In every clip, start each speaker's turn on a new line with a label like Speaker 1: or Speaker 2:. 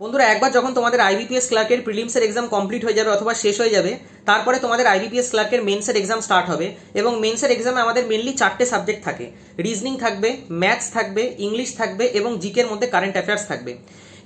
Speaker 1: বন্ধুরা একবার যখন তোমাদের আইবিপিএস ক্লার্কের প্রিলিমসের এক্সাম কমপ্লিট হয়ে যাবে অথবা শেষ হয়ে যাবে, তারপরে তোমাদের আইবিপিএস ক্লার্কের মেন্সের এক্সাম স্টার্ট হবে। এবং মেন্সের এক্সামে আমাদের মেনলি 4টে সাবজেক্ট থাকে, রিজনিং থাকবে, ম্যাথস থাকবে, ইংলিশ থাকবে এবং জিকের মধ্যে কারেন্ট অ্যাফেয়ার্স থাকবে।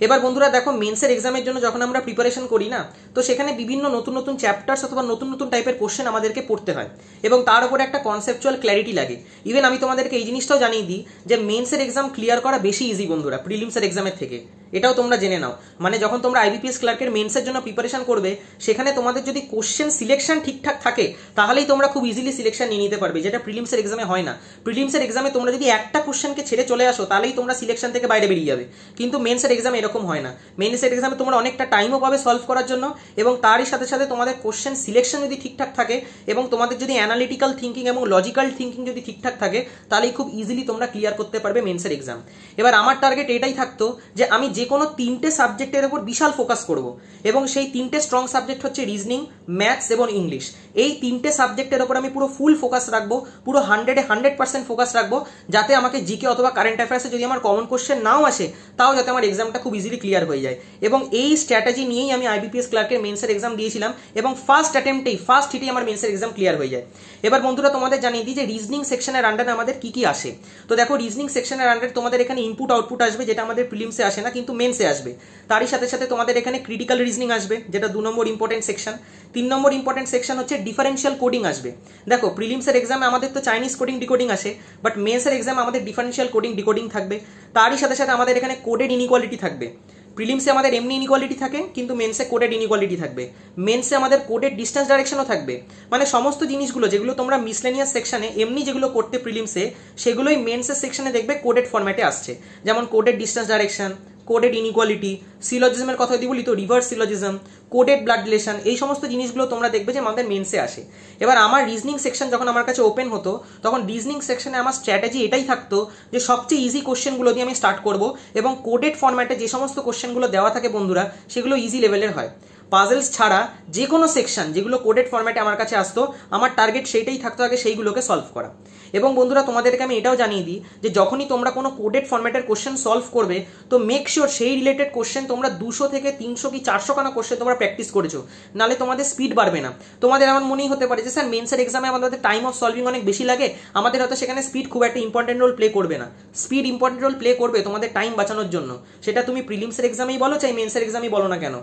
Speaker 1: এবার বন্ধুরা দেখো, মেন্সের এক্সামের জন্য যখন আমরা প্রিপারেশন করি না, তো সেখানে বিভিন্ন নতুন নতুন চ্যাপ্টার্স অথবা নতুন নতুন টাইপের কোশ্চেন আমাদেরকে পড়তে হয় এবং তার উপরে একটা কনসেপচুয়াল ক্ল্যারিটি লাগে। ইভেন আমি তোমাদেরকে এই জিনিসটাও জানিয়ে দিই যে মেন্সের এক্সাম ক্লিয়ার করা বেশি ইজি বন্ধুরা প্রিলিমসের এক্সামের থেকে, এটাও তোমরা জেনে নাও। মানে যখন তোমরা আইবিপিএস ক্লার্কের মেন্সের জন্য প্রিপারেশন করবে, সেখানে তোমাদের যদি কোশ্চেন সিলেকশন ঠিকঠাক থাকে তাহলেই তোমরা খুব ইজিলি সিলেকশন নিয়ে নিতে পারবে, যেটা প্রিলিমসের এক্সামে হয় না। প্রিলিমসের এক্সামে তোমরা যদি একটা কোশ্চেনকে ছেড়ে চলে আসো তাহলেই তোমরা সিলেকশন থেকে বাইরে বেরিয়ে যাবে, কিন্তু মেন্সের এক্সামে এরকম হয় না। মেন্সের এক্সামে তোমরা অনেকটা টাইমও পাবে সলভ করার জন্য, এবং তারই সাথে সাথে তোমাদের কোশ্চেন সিলেকশন যদি ঠিকঠাক থাকে এবং তোমাদের যদি অ্যানালিটিক্যাল থিঙ্কিং এবং লজিক্যাল থিঙ্কিং যদি ঠিকঠাক থাকে, তাহলেই খুব ইজিলি তোমরা ক্লিয়ার করতে পারবে মেন্সের এক্সাম। এবার আমার টার্গেট এটাই থাকতো যে আমি যে কোনো 3টে সাবজেক্টের উপর বিশাল ফোকাস করব, এবং সেই 3টে স্ট্রং সাবজেক্ট হচ্ছে রিজনিং, ম্যাথস এবং ইংলিশ। এই 3টে সাবজেক্টের উপর আমি পুরো ফুল ফোকাস রাখবো, পুরো 100% ফোকাস রাখবো, যাতে আমাকে জিকে অথবা কারেন্ট অ্যাফেয়ার্সে যদি আমার কমন কোশ্চেন নাও আসে, তাও যাতে আমার এক্সামটা খুব ইজিলি ক্লিয়ার হয়ে যায়। এবং এই স্ট্র্যাটেজি নিয়েই আমি আইবিপিএস ক্লার্কের মেন্সের এক্সাম দিয়েছিলাম এবং ফার্স্ট হিটেই আমার মেন্সের এক্সাম ক্লিয়ার হয়ে যায়। এবার বন্ধুরা তোমাদের জানিয়ে দিই যে রিজনিং সেকশনের আন্ডারে আমাদের কি কি আসে। তো দেখো, রিজনিং সেকশনের আন্ডারে তোমাদের এখানে ইনপুট আউটপুট আসবে, যেটা আমাদের প্রিলিমসে আসে না কিন্তু মেন্সে আসবে। তারই সাথে সাথে তোমাদের এখানে ক্রিটিক্যাল রিজনিং আসবে, যেটা 2 নম্বর ইম্পর্টেন্ট সেকশন। 3 নম্বর ইম্পর্টেন্ট সেকশন হচ্ছে ডিফারেন্সিয়াল কোডিং আসবে। দেখো, প্রিলিমসের এক্সামে আমাদের তো চাইনিজ কোডিং ডিকোডিং আসে, বাট মেন্সের এক্সামে আমাদের ডিফারেন্সিয়াল কোডিং ডিকোডিং থাকবে। তারই সাথে সাথে আমাদের এখানে কোডেড ইনইকুয়ালিটি থাকবে। প্রিলিমসে আমাদের এমনি ইনইকুয়ালিটি থাকে, কিন্তু মেন্সে কোডেড ইনইকুয়ালিটি থাকবে। মেন্সে আমাদের কোডেড ডিস্টেন্স ডাইরেকশনও থাকবে। মানে সমস্ত জিনিসগুলো যেগুলো তোমরা মিসলেনিয়াস সেকশনে এমনি যেগুলো করতে প্রিলিমসে, সেগুলোই মেন্সের সেকশনে দেখবে কোডেড ফরম্যাটে আসছে। যেমন coded distance direction, coded inequality, সিলজিজমের কথা যদি বলি তো reverse syllogism, coded blood relation, এই সমস্ত জিনিসগুলো তোমরা দেখবে যে আমাদের মেন্সে আসে। এবার আমার রিজনিং সেকশন যখন আমার কাছে ওপেন হতো, তখন রিজনিং সেকশনে আমার স্ট্র্যাটেজি এটাই থাকতো যে সবচেয়ে ইজি কোশ্চেনগুলো দিয়ে আমি স্টার্ট করব, এবং কোডেড ফরম্যাটে যে সমস্ত কোশ্চেনগুলো দেওয়া থাকে বন্ধুরা, সেগুলো ইজি লেভেলের হয়। পাজলস ছাড়া যে কোনো সেকশন যেগুলো কোডেড ফরম্যাটে আমার কাছে আসতো, আমার টার্গেট সেইটাই থাকতো আগে সেইগুলোকে সলভ করা। এবং বন্ধুরা তোমাদেরকে আমি এটাও জানিয়ে দিই যে যখনই তোমরা কোনো কোডেড ফরম্যাটের কোশ্চেন সলভ করবে, তো মেক শিওর সেই রিলেটেড কোশ্চেন তোমরা 200 থেকে 300 কি 400 খানা কোশ্চেন তোমরা প্র্যাকটিস করেছো, নাহলে তোমাদের স্পিড বাড়বে না। তোমাদের এমন মনেই হতে পারে যে স্যার মেন্সের এক্সামে আমাদের টাইম অফ সলভিং অনেক বেশি লাগে, আমাদের হয়তো সেখানে স্পিড খুব একটা ইম্পর্টেন্ট রোল প্লে করবে না। স্পিড ইম্পর্টেন্ট রোল প্লে করবে তোমাদের টাইম বাঁচানোর জন্য, সেটা তুমি প্রিলিমসের এক্সামেই বলো চাই মেন্সের এক্সামেই বলো না কেন।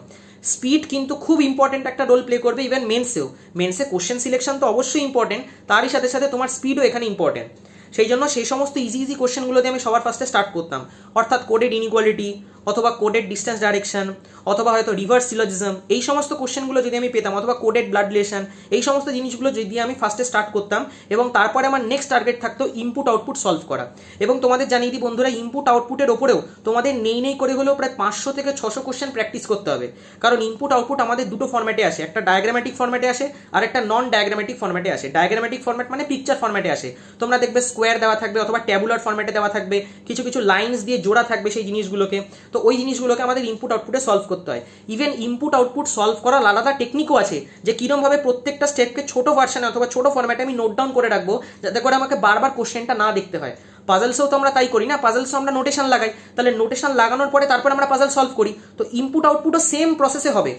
Speaker 1: স্পিড কিন্তু খুব ইম্পর্টেন্ট একটা রোল প্লে করবে ইভেন মেন্সেও। মেন্সে কোশ্চেন সিলেকশন তো অবশ্যই ইম্পর্টেন্ট, তারই সাথে সাথে তোমার স্পিডও এখানে ইম্পর্টেন্ট। সেই জন্য সেই সমস্ত ইজি কোশ্চেনগুলো দিয়ে আমি সবার ফার্স্টে স্টার্ট করতাম, অর্থাৎ কোডেড ইনইকুয়ালিটি অথবা কোডেড ডিস্টেন্স ডাইরেকশন অথবা হয়তো রিভার্স সিলজিজম, এই সমস্ত কোশ্চেনগুলো যদি আমি পেতাম, অথবা কোডেড ব্লাড রিলেশন, এই সমস্ত জিনিসগুলো যদি আমি ফার্স্টে স্টার্ট করতাম, এবং তারপরে আমার নেক্সট টার্গেট থাকতো ইনপুট আউটপুট সলভ করা। এবং তোমাদের জানিয়ে দিই বন্ধুরা, ইনপুট আউটপুটের ওপরেও তোমাদের নেই করে হলেও প্রায় 500 থেকে 600 কোশ্চেন প্র্যাকটিস করতে হবে। কারণ ইনপুট আউটপুট আমাদের দুটো ফরম্যাটে আসে, একটা ডায়াগ্রামেটিক ফরম্যাটে আসে আর একটা নন ডায়াগ্রামেটিক ফরম্যাটে আসে। ডায়াগ্রামেটিক ফরম্যাট মানে পিকচার ফরম্যাটে আসে, তোমরা দেখবে স্কোয়ার দেওয়া থাকবে অথবা ট্যাবুলার ফরম্যাটে দেওয়া থাকবে, কিছু কিছু লাইনস দিয়ে জোড়া থাকবে সেই জিনিসগুলোকে। তো ওই জিনিসগুলোকে আমাদের ইনপুট আউটপুটে সলভ করতে হয়। ইভেন ইনপুট আউটপুট সলভ করার আলাদা টেকনিকও আছে, যে কিরকম ভাবে প্রত্যেকটা স্টেপকে ছোট ভার্সনে অথবা ছোট ফরম্যাটে আমি নোট ডাউন করে রাখবো, যাতে করে আমাকে বারবার কোশ্চেনটা না দেখতে হয়। পাজলসেও তো আমরা তাই করি না, পাজলসেও আমরা নোটেশন লাগাই, তাহলে নোটেশন লাগানোর পরে তারপর আমরা পাজল সলভ করি। তো ইনপুট আউটপুটও সেম প্রসেসে হবে,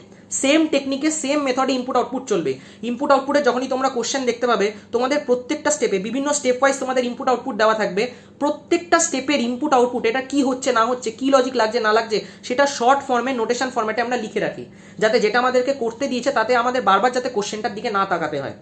Speaker 1: সেম টেকনিকে সেম মেথডে ইনপুট আউটপুট চলবে। ইনপুট আউটপুটে যখনই তোমরা কোশ্চেন দেখতে পাবে, তোমাদের প্রত্যেকটা স্টেপে বিভিন্ন স্টেপ ওয়াইজ তোমাদের ইনপুট আউটপুট দেওয়া থাকবে। প্রত্যেকটা স্টেপের ইনপুট আউটপুট এটা কি হচ্ছে না হচ্ছে, কি লজিক লাগছে না লাগছে, সেটা শর্ট ফর্মে নোটেশন ফরম্যাটে আমরা লিখে রাখি, যাতে যেটা আমাদেরকে করতে দিয়েছে তাতে আমাদের বারবার যাতে কোশ্চেনটার দিকে না তাকাতে হয়।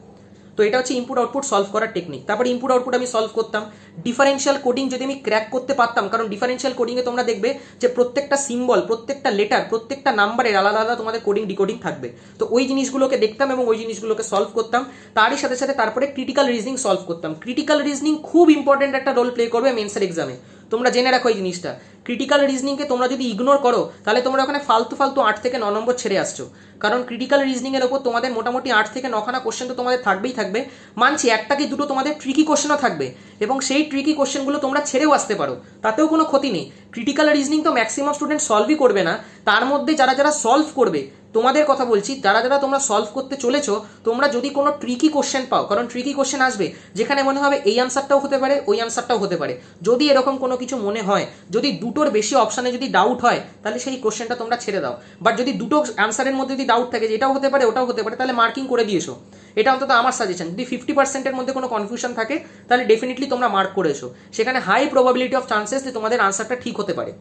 Speaker 1: তো এটা হচ্ছে ইনপুট আউটপুট সলভ করার টেকনিক। তারপর ইনপুট আউটপুট আমি সলভ করতাম। ডিফারেন্সিয়াল কোডিং যদি আমি ক্র্যাক করতে পারতাম, কারণ ডিফারেন্সিয়াল কোডিংয়ে তোমরা দেখবে যে প্রত্যেকটা সিম্বল, প্রত্যেকটা লেটার, প্রত্যেকটা নাম্বারের আলাদা আলাদা তোমাদের কোডিং ডিকোডিং থাকবে। তো ওই জিনিসগুলোকে দেখতাম এবং ওই জিনিসগুলোকে সলভ করতাম। তারই সাথে সাথে তারপরে ক্রিটিক্যাল রিজনিং সলভ করতাম। ক্রিটিক্যাল রিজনিং খুব ইম্পর্টেন্ট একটা রোল প্লে করবে মেন্সের এক্সামে, তোমরা জেনে রাখো এই জিনিসটা। ক্রিটিক্যাল রিজনিংকে তোমরা যদি ইগনোর করো, তাহলে তোমরা ওখানে ফালতু 8 থেকে 9 নম্বর ছেড়ে আসছো। কারণ ক্রিটিক্যাল রিজনিং এর উপর তোমাদের মোটামুটি 8 থেকে 9 খানা কোশ্চেন তো তোমাদের থাকবেই থাকবে। মানছি একটা কি দুটো তোমাদের ট্রিকি কোশ্চেনও থাকবে, এবং সেই ট্রিকি কোশ্চেনগুলো তোমরা ছেড়েও আসতে পারো, তাতেও কোনো ক্ষতি নেই। ক্রিটিক্যাল রিজনিং তো ম্যাক্সিমাম স্টুডেন্ট সলভই করবে না, তার মধ্যে যারা যারা সলভ করবে, তোমাদের কথা বলছি, যারা যারা তোমরা সলভ করতে চলেছো, তোমরা যদি কোনো ট্রিকি কোশ্চেন পাও, কারণ ট্রিকি কোশ্চেন আসবে যেখানে মনে হবে এই আনসারটাও হতে পারে ওই আনসারটাও হতে পারে, যদি এরকম কোনো কিছু মনে হয়, যদি দুটোর বেশি অপশানে যদি ডাউট হয়, তাহলে সেই কোশ্চেনটা তোমরা ছেড়ে দাও। বাট যদি দুটো আনসারের মধ্যে যদি ডাউট থাকে যে এটাও হতে পারে ওটাও হতে পারে, তাহলে মার্কিং করে দিয়েছো। এটা অন্তত আমার সাজেশন। যদি 50%-এর মধ্যে কোনো কনফিউশন থাকে, তাহলে ডেফিনেটলি তোমরা মার্ক করেছো, সেখানে হাই প্রবাবিলিটি অফ চান্সেস যে তোমাদের আনসারটা ঠিক হতে পারে।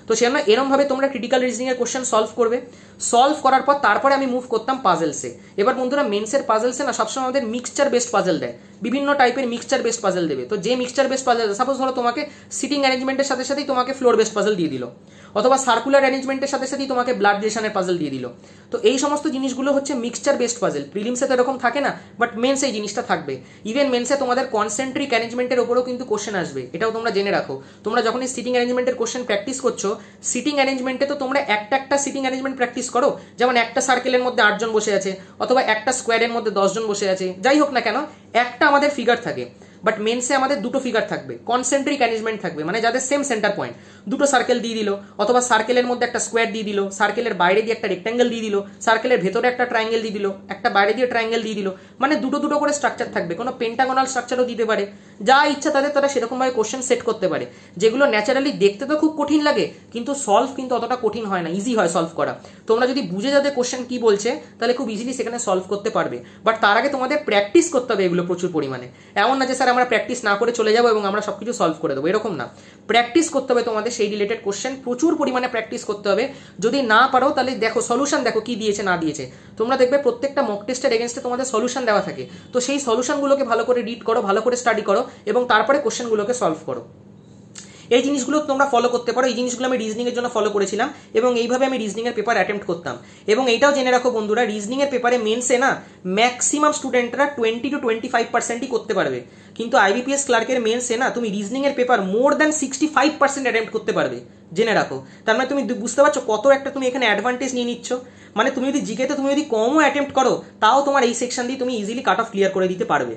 Speaker 1: তো সেজন্য এরমভাবে তোমরা ক্রিটিক্যাল রিজনিং এর কোশ্চেন সলভ করবে। সলভ করার পর তারপরে আমি মুভ করতাম পাজেলসে। এবার বন্ধুরা মেন্সের পাজেলসে না সবসময় আমাদের মিক্সচার বেস্ট পাজেল দেয়, বিভিন্ন টাইপের মিক্সচার বেস্ট পাজেল দেবে। তো যে মিক্সচার বেস্ট পাজেল, সাপোজ ধরো তোমাকে সিটিং অ্যারেঞ্জমেন্টের সাথে সাথেই তোমাকে ফ্লোর বেস্ট পাজেল দিয়ে দিল, অথবা সার্কুলার অ্যারেঞ্জমেন্টের সাথে সাথেই তোমাকে ব্লাড রিলেশনের পাজেল দিয়ে দিল। তো এই সমস্ত জিনিসগুলো হচ্ছে মিক্সচার বেস্ট পাজেল। প্রিলিমসে তো এরকম থাকে না, বাট মেন্সে এই জিনিসটা থাকবে। ইভেন মেন্সে তোমাদের কনসেন্ট্রিক অ্যারেঞ্জমেন্টের উপরেও কিন্তু কোশ্চেন আসবে, এটাও তোমরা জেনে রাখো। তোমরা যখন এই সিটিং অ্যারেঞ্জমেন্টের কোশ্চেন প্র্যাকটিস করছো, সিটিং অ্যারেঞ্জমেন্টে তো তোমরা একটা সিটিং অ্যারেঞ্জমেন্ট প্র্যাকটিস করো, যেমন একটা সার্কেলের মধ্যে 8 জন বসে আছে, অথবা একটা স্কোয়ারের মধ্যে 10 জন বসে আছে, যাই হোক না কেন একটা আমাদের ফিগার থাকে। বাট মেন্সে আমাদের দুটো ফিগার থাকবে, কনসেন্ট্রিক অ্যারেঞ্জমেন্ট থাকবে, মানে যাদের সেম সেন্টার পয়েন্ট, দুটো সার্কেল দিয়ে দিল, অথবা সার্কেলের মধ্যে একটা স্কোয়ার দিয়ে দিল, সার্কেলের বাইরে দিয়ে একটা রেক্ট্যাঙ্গেল দিয়ে দিল, সার্কেলের ভেতরে একটা ট্রায়াঙ্গেল দিয়ে দিল, একটা বাইরে দিয়ে ট্রায়াঙ্গেল দিয়ে দিল, মানে দুটো দুটো করে স্ট্রাকচার থাকবে। কোনো পেন্টাগোনাল স্ট্রাকচারও দিতে পারে, যা ইচ্ছা তাদের তারা সেরকমভাবে কোশ্চেন সেট করতে পারে, যেগুলো ন্যাচারালি দেখতে তো খুব কঠিন লাগে, কিন্তু সলভ কিন্তু অতটা কঠিন হয় না, ইজি হয় সলভ করা। তোমরা যদি বুঝে যাতে কোশ্চেন কি বলছে, তাহলে খুব ইজিলি সেখানে সলভ করতে পারবে। বাট তার আগে তোমাদের প্র্যাকটিস করতে হবে এগুলো প্রচুর পরিমাণে। এমন না যে স্যার আমরা প্র্যাকটিস না করে চলে যাবো এবং আমরা সবকিছু সলভ করে দেবো, এরকম না। প্র্যাকটিস করতে হবে তোমাদের সেই রিলেটেড কোশ্চেন, প্রচুর পরিমাণে প্র্যাকটিস করতে হবে। যদি না পারো তাহলে দেখো সলিউশন, দেখো কি দিয়েছে না দিয়েছে। তোমরা দেখবে প্রত্যেকটা মক টেস্টের এগেইনস্টে তোমাদের সলিউশন দেওয়া থাকে, তো সেই সলিউশনগুলোকে ভালো করে রিড করো, ভালো করে স্টাডি করো এবং তারপরে কোশ্চেনগুলোকে সলভ করো। এই জিনিসগুলো তোমরা ফলো করতে পারো। এই জিনিসগুলো আমি রিজনিং এর জন্য ফলো করেছিলাম এবং এইভাবে আমি রিজনিং এর পেপার অ্যাটেম্প্ট করতাম। এবং এইটাও জেনে রাখো বন্ধুরা, রিজনিং এর পেপারে মেন্সে না ম্যাক্সিমাম স্টুডেন্টরা 20 to 25%ই করতে পারবে, কিন্তু আইবিপিএস ক্লার্কের মেন্সে না তুমি রিজনিং এর পেপার মোর দ্যান 65% অ্যাটেম্প্ট করতে পারবে, জেনে রাখো। তার মানে তুমি বুঝতে পারছো কত একটা তুমি এখানে অ্যাডভান্টেজ নিয়ে নিচ্ছ। মানে তুমি যদি জিকেতে তুমি যদি কমও অ্যাটেম্প্ট করো, তাও তোমার এই সেকশন দিয়ে তুমি ইজিলি কাট অফ ক্লিয়ার করে দিতে পারবে।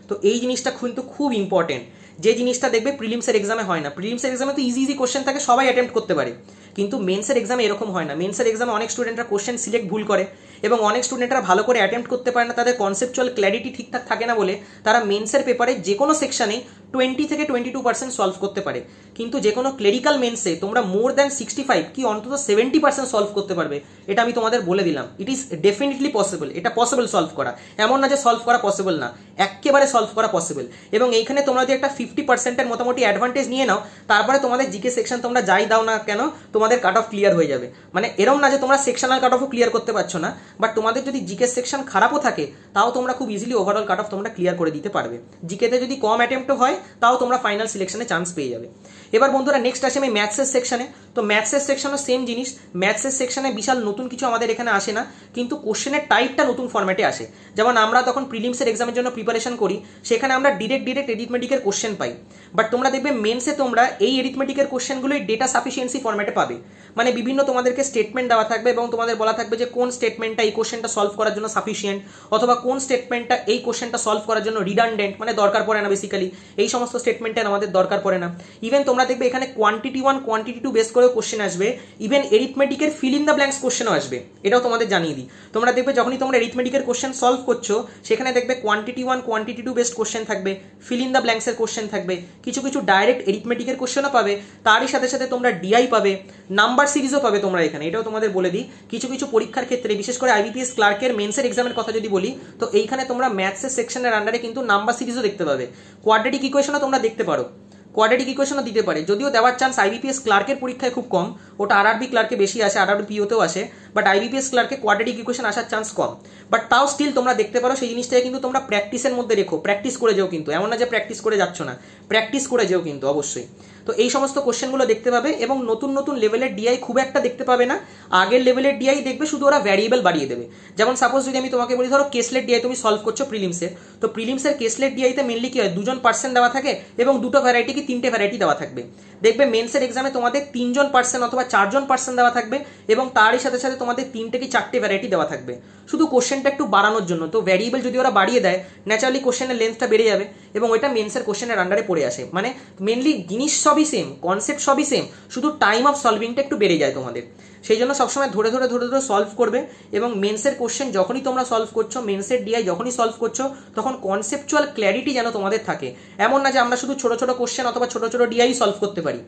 Speaker 1: তো এই জিনিসটা কিন্তু খুব ইম্পর্টেন্ট, যে জিনিসটা দেখবে প্রিলিমসের এক্সামে হয় না। প্রিলিমসের এক্সামে তো ইজি ইজি কোশ্চেন থাকে, সবাই অ্যাটেম্প্ট করতে পারে, কিন্তু মেন্সের এক্সামে এরকম হয় না। মেন্সের এক্সামে অনেক স্টুডেন্টরা কোশ্চেন সিলেক্ট ভুল করে এবং অনেক স্টুডেন্টরা ভালো করে অ্যাটেম্প্ট করতে পারে না, তাদের কনসেপচুয়াল ক্ল্যারিটি ঠিকঠাক থাকে না বলে তারা মেন্সের পেপারে যে কোনো সেকশনে 20 থেকে 22% সলভ করতে পারে, কিন্তু যে কোনো ক্লেরিক্যাল মেন্সে তোমরা মোর দ্যান 65 কি অন্তত 70% সলভ করতে পারবে। এটা আমি তোমাদের বলে দিলাম, ইট ইজ ডেফিনেটলি পসিবল। এটা পসিবল সলভ করা, এমন না যে সলভ করা পসিবল না, একেবারে সলভ করা পসিবল। এবং এইখানে তোমরা যদি একটা 50%-এর মোটামুটি অ্যাডভান্টেজ নিয়ে নাও, তারপরে তোমাদের জিকে সেকশন তোমরা যাই দাও না কেন তোমাদের কাট অফ ক্লিয়ার হয়ে যাবে। মানে এরম না যে তোমরা সেকশনাল কাট অফও ক্লিয়ার করতে পারছো না, বাট তোমাদের যদি জিকে সেকশন খারাপও থাকে, তাও তোমরা খুব ইজিলি ওভারঅল কাট অফ তোমরা ক্লিয়ার করে দিতে পারবে। জিকেতে যদি কম অ্যাটেম্প্টও হয়, তাও তোমরা ফাইনাল সিলেকশনে চান্স পেয়ে যাবে। এবার বন্ধুরা নেক্সট আসে আমি ম্যাথসের সেকশনে। তো ম্যাথসের সেকশনও সেম জিনিস। ম্যাথসের সেকশনে বিশাল নতুন কিছু আমাদের এখানে আসে না, কিন্তু কোশ্চেনের টাইপটা নতুন ফরম্যাটে আসে। যেমন আমরা তখন প্রিলিমসের এক্সামের জন্য প্রিপারেশন করি, সেখানে আমরা ডিরেক্ট এরিথমেটিকের কোশ্চেন পাই। বাট তোমরা দেখবে মেন্সে তোমরা এই এরিথমেটিকের কোশ্চেনগুলোই ডেটা সাফিসিয়েন্সি ফরম্যাটে পাবে। মানে বিভিন্ন তোমাদেরকে স্টেটমেন্ট দেওয়া থাকবে এবং তোমাদের বলা থাকবে যে কোন স্টেটমেন্টটা এই কোশ্চেনটা সলভ করার জন্য সাফিসিয়েন্ট, অথবা কোন স্টেটমেন্টটা এই কোশ্চেনটা সলভ করার জন্য রিডান্ডেন্ট, মানে দরকার পড়ে না। বেসিক্যালি এই সমস্ত স্টেটমেন্টের আমাদের দরকার পড়ে না। ইভেন তোমরা দেখবে এখানে কোয়ান্টিটি 1 কোয়ান্টিটি 2 বেস করে কোশ্চেন আসবে। ইভেন এরিথমেটিকের ফিল ইন দ্য ব্ল্যাঙ্কস কোশ্চেনও আসবে, এটাও তোমাদের জানিয়ে দিই। তোমরা দেখবে যখনই তোমরা এরিথমেটিকের কোশ্চেন সলভ করছো, সেখানে দেখবে কোয়ান্টিটি 1 কোয়ান্টিটি 2 বেসড কোশ্চেন থাকবে, ফিল ইন দ্য ব্ল্যাঙ্কস এর কোশ্চেন থাকবে, কিছু কিছু ডাইরেক্ট এরিথমেটিকের কোশ্চেনও পাবে, তারই সাথে সাথে তোমরা ডিআই পাবে, নাম্বার সিরিজও পাবে তোমরা এখানে। এটাও তোমাদের বলে দিই, কিছু কিছু পরীক্ষার ক্ষেত্রে, বিশেষ করে আইবিপিএস ক্লার্কের মেন্সের এক্সামের কথা যদি বলি, তো এইখানে তোমরা ম্যাথসের সেকশনের আন্ডারে কিন্তু নাম্বার সিরিজও দেখতে পাবে, কোয়াড্রেটিক ইকুয়েশনও তোমরা দেখতে পারো, কোয়াড্রেটিক ইকুয়েশনও দিতে পারে। যদিও দেওয়ার চান্স আইবিপিএস ক্লার্কের পরীক্ষায় খুব কম, ওটা আরআরবি ক্লার্কে বেশি আসে, আরআরবি পিওতেও আসে, বাট আইবিপিএস ক্লার্কে কোয়াড্রেটিক ইকুয়েশন আসার চান্স কম। বাট তাও স্টিল তোমরা দেখতে পারো, সেই জিনিসটাকে কিন্তু তোমরা প্র্যাকটিসের মধ্যে রেখো, প্র্যাকটিস করে যাও, কিন্তু এমন না যে প্র্যাকটিস করে যাচ্ছ না, প্র্যাকটিস করে যাও কিন্তু অবশ্যই। তো এই সমস্ত কোশ্চেনগুলো দেখতে পাবে এবং নতুন নতুন লেভেলের ডিআই খুব একটা দেখতে পাবে না। আগের লেভেলের ডিআই দেখবে শুধু ওরা ভ্যারিয়েবল বাড়িয়ে দেবে। যেমন সাপোজ যদি আমি তোমাকে বলি, ধরো কেসলেট ডিআই তুমি সলভ করছো প্রিলিমসে, তো প্রিলিমসের কেসলেট ডিআইতে মেনলি কি হয়, 2জন পার্সন দেওয়া থাকে এবং দুটো ভ্যারাইটি কি 3টে ভ্যারাইটি দেওয়া থাকবে। দেখবে মেন্সের এক্সামে তোমাদের 3জন পার্সন অথবা 4জন পার্সন দেওয়া থাকবে এবং তারই সাথে সাথে তোমাদের 3টে কি 4টে ভ্যারাইটি দেওয়া থাকবে, শুধু কোশ্চেনটা একটু বাড়ানোর জন্য। তো ভ্যারিয়েবল যদি ওরা বাড়িয়ে দেয়, ন্যাচারালি কোশ্চেনের লেন্থটা বেড়ে যাবে এবং ওইটা মেন্সের কোশ্চেনের আন্ডারে পড়ে আসে। মানে মেনলি জিনিস সব কনসেপ্ট সবই সেম, শুধু টাইম অফ সলভিংটা একটু বেড়ে যায় তোমাদের। সেই জন্য সবসময় ধরে ধরে সলভ করবে, এবং মেন্সের কোশ্চেন যখনই তোমরা সলভ করছো, মেন্সের ডিআই যখনই সলভ করছো, তখন কনসেপচুয়াল ক্ল্যারিটি যেন তোমাদের থাকে। এমন না যে আমরা শুধু ছোট ছোট কোশ্চেন অথবা ছোট ছোট ডিআই সলভ করতে পারি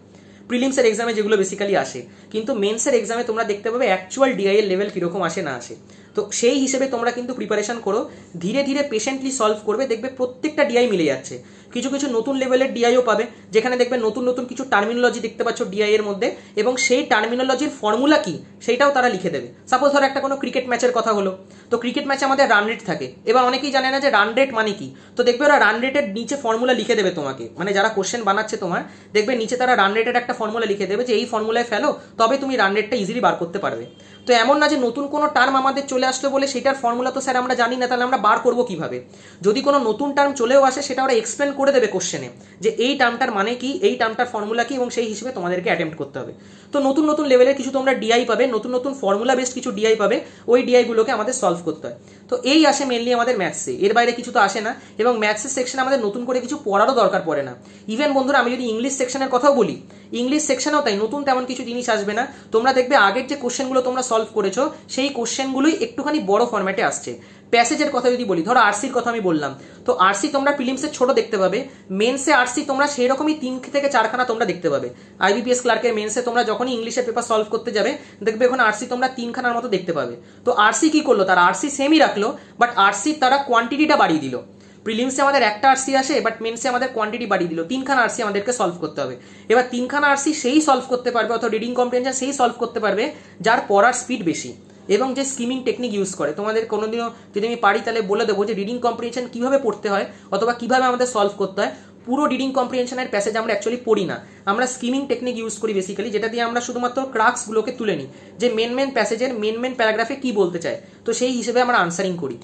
Speaker 1: প্রিলিমসের এক্সামে, যেগুলো বেসিক্যালি আসে, কিন্তু মেন্সের এক্সামে তোমরা দেখতে পাবে অ্যাকচুয়াল ডিআই এর লেভেল কিরকম আসে না আসে। তো সেই হিসেবে তোমরা কিন্তু প্রিপারেশন করো, ধীরে ধীরে পেশেন্টলি সলভ করবে, দেখবে প্রত্যেকটা ডিআই মিলে যাচ্ছে। কিছু কিছু নতুন লেভেলের ডিআইও পাবে, যেখানে দেখবে নতুন নতুন কিছু টার্মিনোলজি দেখতে পাচ্ছ ডিআই এর মধ্যে, এবং সেই টার্মিনোলজির ফর্মুলা কি সেইটাও তারা লিখে দেবে। সাপোজ ধরো একটা কোনো ক্রিকেট ম্যাচের কথা হলো, তো ক্রিকেট ম্যাচে আমাদের রান রেট থাকে, এবার অনেকেই জানে না যে রান রেট মানে কি, তো দেখবে ওরা রান রেটের নিচে ফর্মুলা লিখে দেবে তোমাকে, মানে যারা কোশ্চেন বানাচ্ছে তোমার, দেখবে নিচে তারা রান রেটের একটা ফর্মুলা লিখে দেবে যে এই ফর্মুলায় ফেলো, তবে তুমি রান রেটটা ইজিলি বার করতে পারবে। তো এমন না যে নতুন কোনো টার্ম আমাদের চলে আসলো বলে সেটার ফর্মুলা তো স্যার আমরা জানি না, তাহলে আমরা বার করবো কিভাবে? যদি কোনো নতুন টার্ম চলেও আসে, সেটা ওরা এক্সপ্লেন করে দেবে কোশ্চেনে, যে এই টার্মটার মানে কি, এই টার্মটার ফর্মুলা কি, এবং সেই হিসেবে তোমাদেরকে অ্যাটেম্প্ট করতে হবে। তো নতুন নতুন লেভেলের কিছু তোমরা ডিআই পাবে, নতুন নতুন ফর্মুলা বেসড কিছু ডিআই পাবে, ওই ডিআই গুলোকে আমাদের সলভ করতে হয়। তো এই আসে মেনলি আমাদের ম্যাথসে, এর বাইরে কিছু তো আসে না, এবং ম্যাথসের সেকশনে আমাদের নতুন করে কিছু পড়ারও দরকার পড়ে না। ইভেন বন্ধুরা আমি যদি ইংলিশ সেকশনের কথাও বলি, ইংলিশ সেকশনেও তাই, নতুন তেমন কিছু জিনিস আসবে না। তোমরা দেখবে আগের যে কোশ্চেনগুলো তোমরা সলভ করেছো, সেই কোশ্চেনগুলোই একটুখানি বড় ফরম্যাটে আসছে। প্যাসেজের কথা যদি বলি, ধরো আরসির কথা আমি বললাম, তো আরসি তোমরা প্রিলিমসে ছোট দেখতে পাবে, মেন্সে আরসি তোমরা সেই রকমই 3 থেকে 4 খানা তোমরা দেখতে পাবে। আইবিপিএস ক্লার্কের মেন্সে তোমরা যখনই ইংলিশের পেপার সলভ করতে যাবে, দেখবে এখন আরসি তোমরা 3 খানার মতো দেখতে পাবে। তো আরসি কি করলো, তারা আরসি সেমই রাখলো, বাট আরসি তারা কোয়ান্টিটিটা বাড়িয়ে দিল। প্রিলিমসে আমাদের একটা আরসি আসে, বাট মেন্সে আমাদের কোয়ান্টিটি বাড়িয়ে দিল, 3 খানা আরসি আমাদেরকে সলভ করতে হবে। এবার 3 খানা আরসি সেই সলভ করতে পারবে, অথবা রিডিং কম্প্রিহেনশন সেই সলভ করতে পারবে যার পড়ার স্পিড বেশি এবং যে স্কিমিং টেকনিক ইউজ করে। তোমাদের কোনোদিনও যদি আমি পারি তাহলে বলে দেবো যে রিডিং কম্প্রিহেনশন কিভাবে পড়তে হয়, অথবা কিভাবে আমাদের সলভ করতে হয়। পুরো রিডিং কম্প্রিহেনশনের প্যাসেজ আমরা অ্যাকচুয়ালি পড়ি না, আমরা স্কিমিং টেকনিক ইউজ করি বেসিক্যালি, যেটা দিয়ে আমরা শুধুমাত্র ক্রাক্সগুলোকে তুলে নিই, যে মেন প্যাসেজের মেন প্যারাগ্রাফে কি বলতে চায়, তো সেই হিসেবে আমরা আনসারিং করি।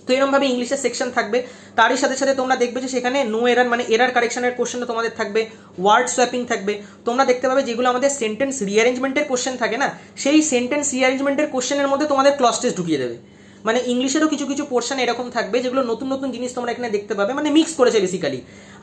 Speaker 1: তো এরকমভাবে ইংলিশের সেকশন থাকবে, তারই সাথে সাথে তোমরা দেখবে যে সেখানে নো এরার মানে এরার কারেকশনের কোশ্চেন তোমাদের থাকবে, ওয়ার্ড সোয়াপিং থাকবে। তোমরা দেখতে পাবে যেগুলো আমাদের সেন্টেন্স রিঅ্যারেঞ্জমেন্টের কোশ্চেন থাকে না, সেই সেন্টেন্স রিঅ্যারেঞ্জমেন্টের কোশ্চেনের মধ্যে তোমাদের ক্লজ টেস্ট ঢুকিয়ে দেবে। মানে ইংলিশেরও কিছু কিছু পোর্শন এরকম থাকবে যেগুলো নতুন নতুন জিনিস তোমরা এখানে দেখতে পাবে, মানে মিক্স করেছে বেসিক্যালি।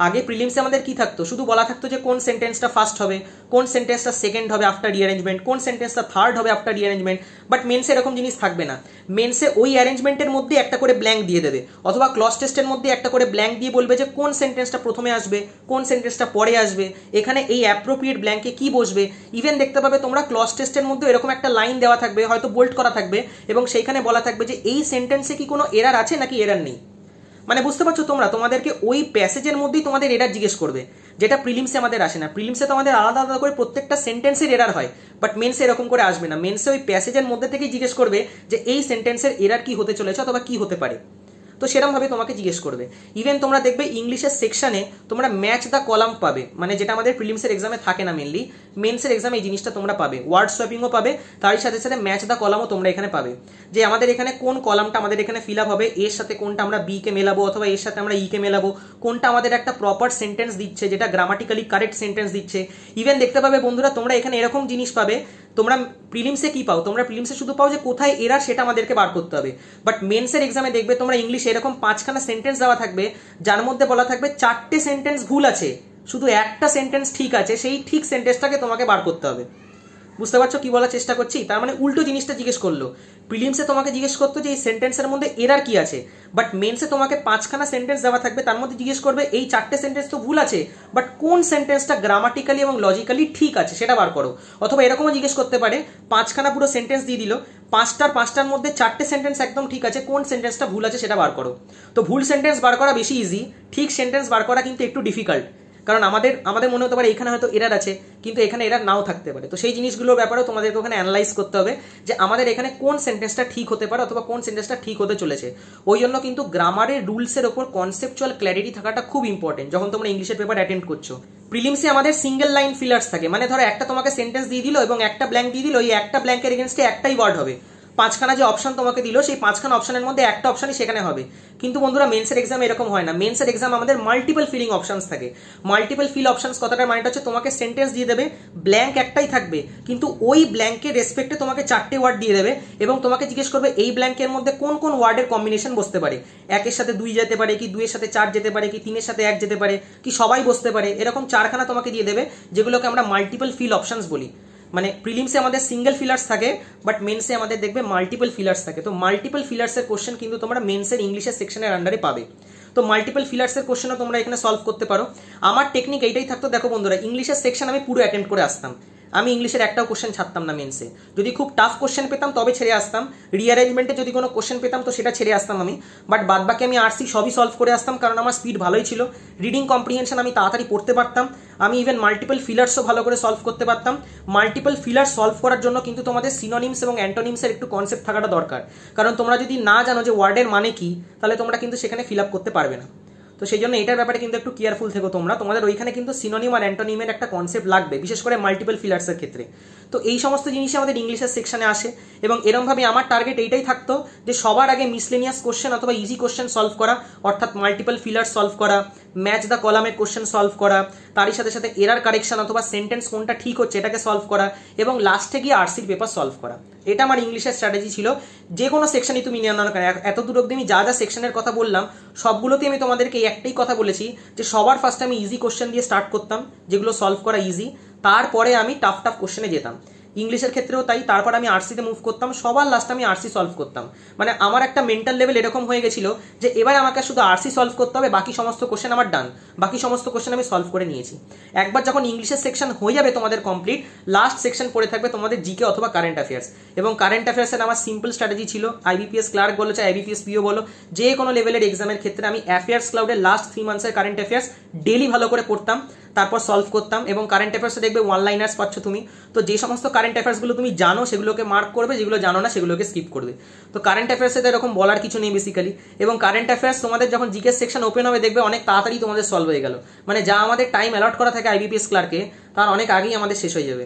Speaker 1: আগে প্রিলিমসে আমাদের কি থাকতো, শুধু বলা থাকতো যে কোন সেন্টেন্সটা ফার্স্ট হবে, কোন সেন্টেন্সটা সেকেন্ড হবে আফটার রিঅ্যারেঞ্জমেন্ট, কোন সেন্টেন্সটা থার্ড হবে আফটার রিঅ্যারেঞ্জমেন্ট। বাট মেন্সে এরকম জিনিস থাকবে না, মেন্সে ওই অ্যারেঞ্জমেন্টের মধ্যে একটা করে ব্ল্যাঙ্ক দিয়ে দেবে, অথবা ক্লজ টেস্টের মধ্যে একটা করে ব্ল্যাঙ্ক দিয়ে বলবে যে কোন সেন্টেন্সটা প্রথমে আসবে, কোন সেন্টেন্সটা পরে আসবে, এখানে এই অ্যাপ্রোপ্রিয়েট ব্ল্যাঙ্কে কি বসবে। ইভেন দেখতে পাবে তোমরা ক্লজ টেস্টের মধ্যে এরকম একটা লাইন দেওয়া থাকবে, হয়তো বোল্ড করা থাকবে, এবং সেইখানে বলা থাকবে যে এই সেন্টেন্সে কি কোনো এরার আছে নাকি এরার নেই। মানে বুঝতে পারছো তোমরা, তোমাদেরকে ওই প্যাসেজের মধ্যেই তোমাদের এরার জিজ্ঞেস করবে, যেটা প্রিলিমসে আমাদের আসে না। প্রিলিমসে তো আমাদের আলাদা আলাদা করে প্রত্যেকটা সেন্টেন্সের এরার হয়, বাট মেন্সে এরকম করে আসবে না। মেন্সে ওই প্যাসেজের মধ্যে থেকেই জিজ্ঞেস করবে যে এই সেন্টেন্সের এরার কি হতে চলেছে অথবা কি হতে পারে, তো সেরকম ভাবে তোমাকে জিজ্ঞেস করবে। ইভেন তোমরা দেখবে ইংলিশের সেকশনে তোমরা ম্যাচ দ্য কলাম পাবে, মানে যেটা আমাদের প্রিলিমসের এক্সামে থাকে না মেনলি, মেন্সের এক্সামে এই জিনিসটা তোমরা পাবে। ওয়ার্ড সোয়াপিংও পাবে, তারই সাথে সাথে ম্যাচ দ্য কলামও তোমরা এখানে পাবে, যে আমাদের এখানে কোন কলামটা আমাদের এখানে ফিল আপ হবে, এর সাথে কোনটা আমরা বি কে মেলাবো অথবা এর সাথে আমরা ই কে মেলাবো, কোনটা আমাদের একটা প্রপার সেন্টেন্স দিচ্ছে, যেটা গ্রামাটিক্যালি কারেক্ট সেন্টেন্স দিচ্ছে। ইভেন দেখতে পাবে বন্ধুরা তোমরা এখানে এরকম জিনিস পাবে, তোমরা প্রিলিমসে কি পাও, তোমরা প্রিলিমসে শুধু পাও যে কোথায় এরার সেটা আমাদেরকে বার করতে হবে, বাট মেন্সের এক্সামে দেখবে তোমরা ইংলিশে এরকম 5 খানা সেন্টেন্স দেওয়া থাকবে, যার মধ্যে বলা থাকবে 4টে সেন্টেন্স ভুল আছে, শুধু একটা সেন্টেন্স ঠিক আছে, সেই ঠিক সেন্টেন্সটাকে তোমাকে বার করতে হবে। বুঝতে পারছো কি বলার চেষ্টা করছি? তার মানে উল্টো জিনিসটা জিজ্ঞেস করলো। প্রিলিমসে তোমাকে জিজ্ঞেস করতো যে এই সেন্টেন্সের মধ্যে এরার কি আছে, বাট মেন্সে তোমাকে 5 খানা সেন্টেন্স দেওয়া থাকবে, তার মধ্যে জিজ্ঞেস করবে এই 4টে সেন্টেন্স তো ভুল আছে, বাট কোন সেন্টেন্সটা গ্রামাটিক্যালি এবং লজিক্যালি ঠিক আছে সেটা বার করো। অথবা এরকমও জিজ্ঞেস করতে পারে, 5 খানা পুরো সেন্টেন্স দিয়ে দিল, 5টার মধ্যে 4টে সেন্টেন্স একদম ঠিক আছে, কোন সেন্টেন্সটা ভুল আছে সেটা বার করো। তো ভুল সেন্টেন্স বার করা বেশি ইজি, ঠিক সেন্টেন্স বার করা কিন্তু একটু ডিফিকাল্ট, কারণ আমাদের মনে হতে পারে এখানে হয়তো এরার আছে, কিন্তু এখানে এরার নাও থাকতে পারে। তো সেই জিনিসগুলোর ব্যাপারেও তোমাদেরকে ওখানে অ্যানালাইজ করতে হবে যে আমাদের এখানে কোন সেন্টেন্সটা ঠিক হতে পারে অথবা কোন সেন্টেন্সটা ঠিক হতে চলেছে। ওই জন্য কিন্তু গ্রামারের রুলসের ওপর কনসেপচুয়াল ক্ল্যারিটি থাকাটা খুব ইম্পর্টেন্ট যখন তোমরা ইংলিশের পেপার অ্যাটেন্ড করছো। প্রিলিমসে আমাদের সিঙ্গেল লাইন ফিলার্স থাকে, মানে ধরো একটা তোমাকে সেন্টেন্স দিয়ে দিল এবং একটা ব্ল্যাঙ্ক দিয়ে দিল, ওই একটা ব্ল্যাঙ্কের এগেনস্টে একটাই ওয়ার্ড হবে। পাঁচখানা যে অপশন তোমাকে দিল সেই পাঁচখানা অপশনের মধ্যে একটা অপশনই সেখানে হবে। কিন্তু বন্ধুরা মেন্সের এক্সাম এরকম হয় না। মেন্সের এক্সাম আমাদের মাল্টিপল ফিলিং অপশনস থাকে। মাল্টিপল ফিল অপশনস কথাটার মানেটা হচ্ছে তোমাকে সেন্টেন্স দিয়ে দেবে, ব্ল্যাঙ্ক একটাই থাকবে, কিন্তু ওই ব্ল্যাঙ্কের রেসপেক্টে তোমাকে 4টে ওয়ার্ড দিয়ে দেবে এবং তোমাকে জিজ্ঞেস করবে এই ব্ল্যাঙ্কের মধ্যে কোন কোন ওয়ার্ডের কম্বিনেশন বসতে পারে। 1-এর সাথে 2 যেতে পারে, কি 2-এর সাথে 4 যেতে পারে, কি 3-এর সাথে 1 যেতে পারে, কি সবাই বসতে পারে। এরকম 4খানা তোমাকে দিয়ে দেবে, যেগুলোকে আমরা মাল্টিপল ফিল অপশনস বলি। মানে প্রিলিমসে আমাদের সিঙ্গেল ফিলার্স থাকে, বাট মেন্সে আমাদের দেখবে মাল্টিপল ফিলার্স থাকে। তো মাল্টিপল ফিলার্সের কোশ্চেন কিন্তু তোমরা মেন্সের ইংলিশের সেকশনের আন্ডারে পাবে। তো মাল্টিপল ফিলার্সের কোশ্চেনও তোমরা এখানে সলভ করতে পারো। আমার টেকনিক এইটাই থাকতো, দেখো বন্ধুরা, ইংলিশের সেকশন আমি পুরো অ্যাটেম্প্ট করে আসতাম। আমি ইংলিশের একটাও কোশ্চেন ছাড়তাম না মেন্সে। যদি খুব টাফ কোশ্চেন পেতাম তবে ছেড়ে আসতাম, রিঅ্যারেঞ্জমেন্টে যদি কোনো কোশ্চেন পেতাম তো সেটা ছেড়ে আসতাম আমি, বাট বাদবাকি আমি আরসি সবই সলভ করে আসতাম, কারণ আমার স্পিড ভালোই ছিল। রিডিং কম্প্রিহেনশন আমি তাড়াতাড়ি পড়তে পারতাম। আমি ইভেন মাল্টিপল ফিলার্সও ভালো করে সলভ করতে পারতাম। মাল্টিপল ফিলার্স সলভ করার জন্য কিন্তু তোমাদের সিনোনিমস এবং অ্যান্টোনিমসের একটু কনসেপ্ট থাকাটা দরকার, কারণ তোমরা যদি না জানো যে ওয়ার্ডের মানে কি, তাহলে তোমরা কিন্তু সেখানে ফিল আপ করতে পারবে না। তো সেই জন্য এটার ব্যাপারে কিন্তু একটু কেয়ারফুল থেকো তোমরা। তোমাদের ওইখানে কিন্তু সিনোনিম আর অ্যান্টোনিমের একটা কনসেপ্ট লাগবে, বিশেষ করে মাল্টিপল ফিলার্সের ক্ষেত্রে। তো এই সমস্ত জিনিসই আমাদের ইংলিশের সেকশনে আসে এবং এরমভাবে আমার টার্গেট এইটাই থাকতো যে সবার আগে মিসলেনিয়াস কোশ্চেন অথবা ইজি কোশ্চেন সলভ করা, অর্থাৎ মাল্টিপল ফিলার সলভ করা, ম্যাচ দ্য কলামের কোশ্চেন সলভ করা, তারই সাথে সাথে এরার কারেকশন অথবা সেন্টেন্স কোনটা ঠিক হচ্ছে এটাকে সলভ করা এবং লাস্টে গিয়ে আরসির পেপার সলভ করা। এটা আমার ইংলিশের স্ট্র্যাটেজি ছিল। যে কোনো সেকশনই তুমি নিয়ে আনো না কেন, এত দূর অব্দি আমি যা যা সেকশনের কথা বললাম সবগুলোতে আমি তোমাদেরকে একটাই কথা বলেছি যে সবার ফার্স্টে আমি ইজি কোশ্চেন দিয়ে স্টার্ট করতাম, যেগুলো সলভ করা ইজি, তারপরে আমি টাফ টাফ কোশ্চেনে যেতাম। ইংলিশের ক্ষেত্রেও তাই, তারপর আমি আরসিতে মুভ করতাম, সবার লাস্টে আমি আরসি সলভ করতাম। মানে আমার একটা মেন্টাল লেভেল এরকম হয়ে গেছিল যে এবার আমাকে শুধু আরসি সলভ করতে হবে, বাকি সমস্ত কোশ্চেন আমার ডান, বাকি সমস্ত কোশ্চেন আমি সলভ করে নিয়েছি। একবার যখন ইংলিশের সেকশন হয়ে যাবে তোমাদের কমপ্লিট, লাস্ট সেকশন পড়ে থাকবে তোমাদের জিকে অথবা কারেন্ট অ্যাফেয়ার্স। এবং কারেন্ট অ্যাফেয়ার্সের আমার সিম্পল স্ট্র্যাটেজি ছিল, আইবিপিএস ক্লার্ক বলো চাই আইবিপিএস পিও বলো, যে কোনো লেভেলের এক্সামের ক্ষেত্রে আমি অ্যাফেয়ার্স ক্লাউডের লাস্ট 3 মান্থসের কারেন্ট অ্যাফেয়ার্স ডেলি ভালো করে পড়তাম, তারপর সলভ করতাম। এবং কারেন্ট অ্যাফেয়ার্সে দেখবে 1 লাইনার্স পাচ্ছ তুমি। তো যে সমস্ত কারেন্ট অ্যাফেয়ার্সগুলো তুমি জানো সেগুলোকে মার্ক করবে, যেগুলো জানো না সেগুলোকে স্কিপ করবে। তো কারেন্ট অ্যাফেয়ার্সে তো এরকম বলার কিছু নেই বেসিক্যালি। এবং কারেন্ট অ্যাফেয়ার্স তোমাদের যখন জিকেস সেকশন ওপেন হবে দেখবে অনেক তাড়াতাড়ি তোমাদের সলভ হয়ে গেল। মানে যা আমাদের টাইম অ্যালট করা থাকে আইবিপিএস ক্লার্কে তার অনেক আগেই আমাদের শেষ হয়ে যাবে।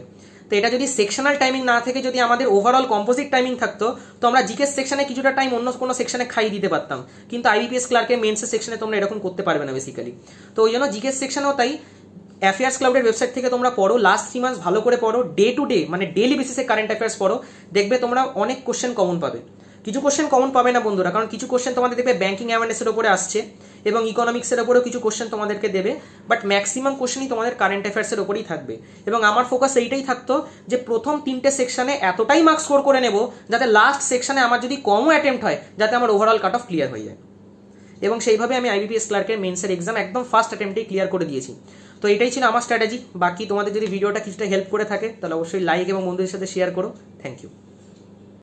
Speaker 1: তো এটা যদি সেকশনাল টাইমিং না থেকে যদি আমাদের ওভারঅল কম্পোজিট টাইমিং থাকতো তো আমরা জিকেস সেকশনে কিছুটা টাইম অন্য কোনো সেকশনে খাইয়ে দিতে পারতাম, কিন্তু আইবিপিএস ক্লার্কের মেন্সের সেকশনে তোমরা এরকম করতে পারবে না বেসিক্যালি। তো ওই জন্য জিকেস সেকশনেও তাই অ্যাফেয়ার্স ক্লাউডের ওয়েবসাইট থেকে তোমরা পড়ো, লাস্ট 3 মান্থস ভালো করে পড়ো, ডে টু ডে মানে ডেলি বেসিসে কারেন্ট অ্যাফেয়ার্স পড়ো, দেখবে তোমরা অনেক কোশ্চেন কমন পাবে। কিছু কোশ্চেন কমন পাবে না বন্ধুরা, কারণ কিছু কোশ্চেন তোমাদের দেখবে ব্যাংকিং অ্যাওয়ারনেসের উপরে আসছে এবং ইকোনমিক্সের উপরেও কিছু কোশ্চেন তোমাদেরকে দেবে, বাট ম্যাক্সিমাম কোশ্চেনই তোমাদের কারেন্ট অ্যাফেয়ার্সের উপরেই থাকবে। এবং আমার ফোকাস এইটাই থাকতো যে প্রথম 3টে সেকশনে এতটাই মার্কস স্কোর করে নেব যাতে লাস্ট সেকশনে আমার যদি কমও অ্যাটেম্প্ট হয় যাতে আমার ওভারঅল কাট অফ ক্লিয়ার হয়ে যায়। এবং সেইভাবে আমি আইবিপিএস ক্লার্কের মেন্সের এক্সাম একদম ফার্স্ট অ্যাটেম্পটেই ক্লিয়ার করে দিয়েছি। তো এটাই ছিল আমার স্ট্র্যাটেজি। বাকি তোমাদের যদি ভিডিওটা কিছুটা হেল্প করে থাকে তাহলে অবশ্যই লাইক এবং বন্ধুদের সাথে শেয়ার করো। Thank you.